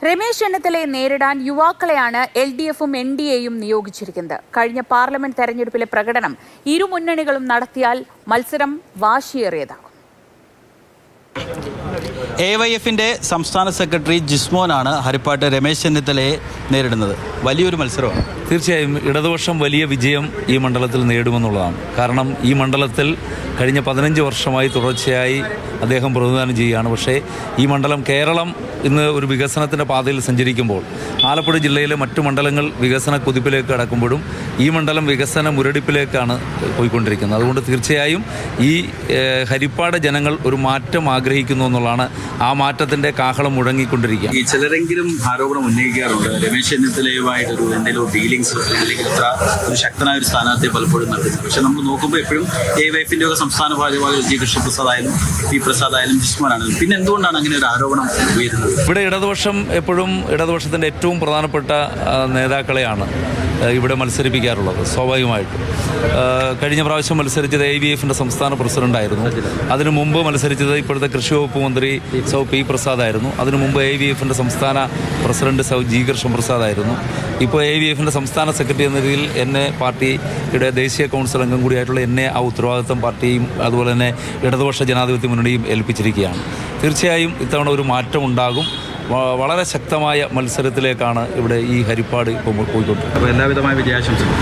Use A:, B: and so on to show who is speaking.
A: രമേശ് ചെന്നിത്തലയെ നേരിടാൻ യുവാക്കളെയാണ് LDFും NDAയും നിയോഗിച്ചിരിക്കുന്നത്. കഴിഞ്ഞ പാർലമെന്റ് തെരഞ്ഞെടുപ്പിലെ പ്രകടനം ഇരു മുന്നണികളും നടത്തിയാൽ മത്സരം വാശിയേറിയതാകും.
B: AYFിൻ്റെ സംസ്ഥാന സെക്രട്ടറി ജിസ്മോനാണ് ഹരിപ്പാട്ട് രമേശ് ചെന്നിത്തലയെ നേരിടുന്നത്. വലിയൊരു മത്സരമാണ്.
C: തീർച്ചയായും ഇടതുപക്ഷം വലിയ വിജയം ഈ മണ്ഡലത്തിൽ നേടുമെന്നുള്ളതാണ്. കാരണം ഈ മണ്ഡലത്തിൽ കഴിഞ്ഞ 15 വർഷമായി തുടർച്ചയായി അദ്ദേഹം പ്രതിനിധാനം ചെയ്യുകയാണ്. പക്ഷേ ഈ മണ്ഡലം കേരളം ഇന്ന് ഒരു വികസനത്തിൻ്റെ പാതയിൽ സഞ്ചരിക്കുമ്പോൾ ആലപ്പുഴ ജില്ലയിലെ മറ്റു മണ്ഡലങ്ങൾ വികസന കുതിപ്പിലേക്ക് കടക്കുമ്പോഴും ഈ മണ്ഡലം വികസന മുരടിപ്പിലേക്കാണ് പോയിക്കൊണ്ടിരിക്കുന്നത്. അതുകൊണ്ട് തീർച്ചയായും ഈ ഹരിപ്പാട് ജനങ്ങൾ ഒരു മാറ്റം ആഗ്രഹിക്കുന്നു എന്നുള്ളതാണ്. ആ മാറ്റത്തിൻ്റെ കാഹളം മുഴങ്ങിക്കൊണ്ടിരിക്കുക.
B: ഈ ചിലരെങ്കിലും ആരോപണം ഉന്നയിക്കാറുണ്ട്, രമേശ് ചെന്നിത്തലയുമായിട്ടൊരു എന്തെങ്കിലും ഡീലിങ്സ് അല്ലെങ്കിൽ ഇത്ര ഒരു ശക്തനായ ഒരു സ്ഥാനാർത്ഥിയെ പലപ്പോഴും നടത്തുന്നത്. പക്ഷെ നമ്മൾ നോക്കുമ്പോൾ എപ്പോഴും AYFിൻ്റെ ഒക്കെ സംസ്ഥാന ഭാരവാഹി G കൃഷ്ണപ്രസാദ് ആയാലും P പ്രസാദ് ആയാലും ജിസ്മോനാണെങ്കിലും പിന്നെ എന്തുകൊണ്ടാണ് അങ്ങനെ ഒരു ആരോപണം ഉയരുന്നത്?
C: ഇവിടെ ഇടതുപക്ഷം എപ്പോഴും ഇടതുപക്ഷത്തിൻ്റെ ഏറ്റവും പ്രധാനപ്പെട്ട നേതാക്കളെയാണ് ഇവിടെ മത്സരിപ്പിക്കാറുള്ളത്. സ്വാഭാവികമായിട്ടും കഴിഞ്ഞ പ്രാവശ്യം മത്സരിച്ചത് AVFിൻ്റെ സംസ്ഥാന പ്രസിഡൻ്റായിരുന്നു. അതിനു മുമ്പ് മത്സരിച്ചത് ഇപ്പോഴത്തെ കൃഷി വകുപ്പ് മന്ത്രി P പ്രസാദ് ആയിരുന്നു. അതിനു മുമ്പ് AVFിൻ്റെ സംസ്ഥാന പ്രസിഡന്റ് G കൃഷ്ണപ്രസാദ് ആയിരുന്നു. ഇപ്പോൾ AVFിൻ്റെ സംസ്ഥാന സെക്രട്ടറി എന്ന രീതിയിൽ എന്നെ പാർട്ടിയുടെ ദേശീയ കൗൺസിൽ അംഗം കൂടിയായിട്ടുള്ള എന്നെ ആ ഉത്തരവാദിത്വം പാർട്ടിയും അതുപോലെ തന്നെ ഇടതുപക്ഷ ജനാധിപത്യ മുന്നണിയും ഏൽപ്പിച്ചിരിക്കുകയാണ്. തീർച്ചയായും ഇത്തവണ ഒരു മാറ്റമുണ്ടാകും. വളരെ ശക്തമായ മത്സരത്തിലേക്കാണ് ഇവിടെ ഈ ഹരിപ്പാട് ഇപ്പോൾ പോയിക്കൊണ്ടിരിക്കുന്നത്.
B: എല്ലാവിധമായ വിജയാശംസകൾ.